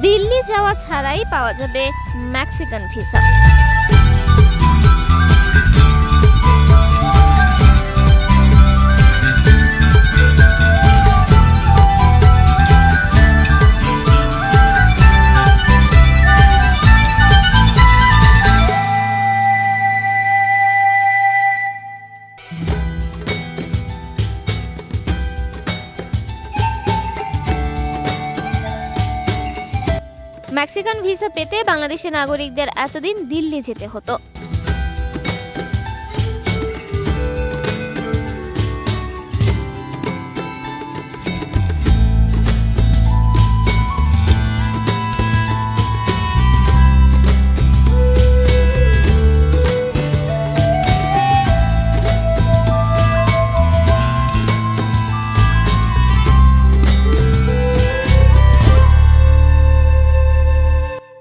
দিল্লি যাওয়া ছাড়াই পাওয়া যাবে মেক্সিকান ভিসা। মেক্সিকান ভিসা পেতে বাংলাদেশের নাগরিকদের এতদিন দিল্লি যেতে হতো।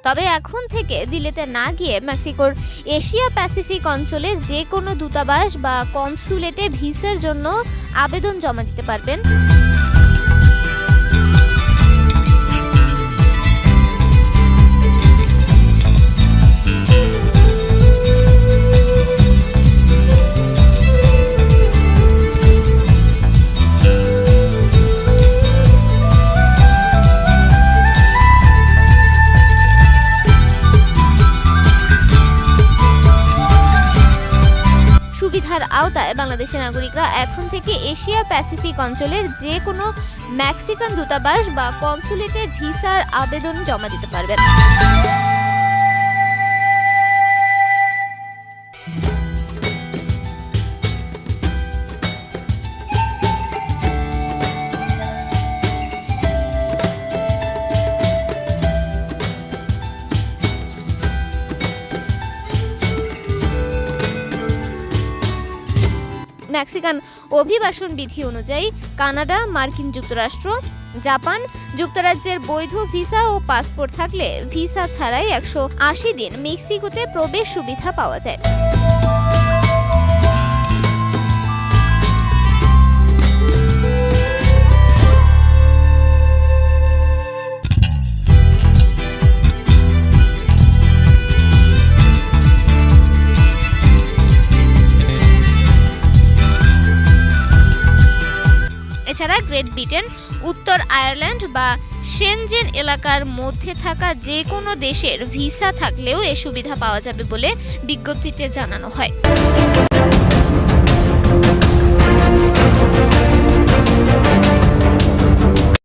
তবে এখন থেকে দিল্লিতে না গিয়ে মেক্সিকোর এশিয়া প্যাসিফিক অঞ্চলের যে কোনো দূতাবাস বা কনসুলেটে ভিসার জন্য আবেদন জমা দিতে পারবেন। সুবিধার আওতায় বাংলাদেশের নাগরিকরা এখন থেকে এশিয়া প্যাসিফিক অঞ্চলের যে কোনো মেক্সিকান দূতাবাস বা কনসুলেটে ভিসার আবেদন জমা দিতে পারবেন। মেক্সিকান অভিবাসন বিধি অনুযায়ী কানাডা, মার্কিন যুক্তরাষ্ট্র, জাপান, যুক্তরাজ্যের বৈধ ভিসা ও পাসপোর্ট থাকলে ভিসা ছাড়াই 180 দিন মেক্সিকোতে প্রবেশ সুবিধা পাওয়া যায়। এছাড়া গ্রেট ব্রিটেন, উত্তর আয়ারল্যান্ড বা শেনজেন এলাকার মধ্যে থাকা যে কোনো দেশের ভিসা থাকলেও এ সুবিধা পাওয়া যাবে বলে বিজ্ঞপ্তিতে জানানো হয়।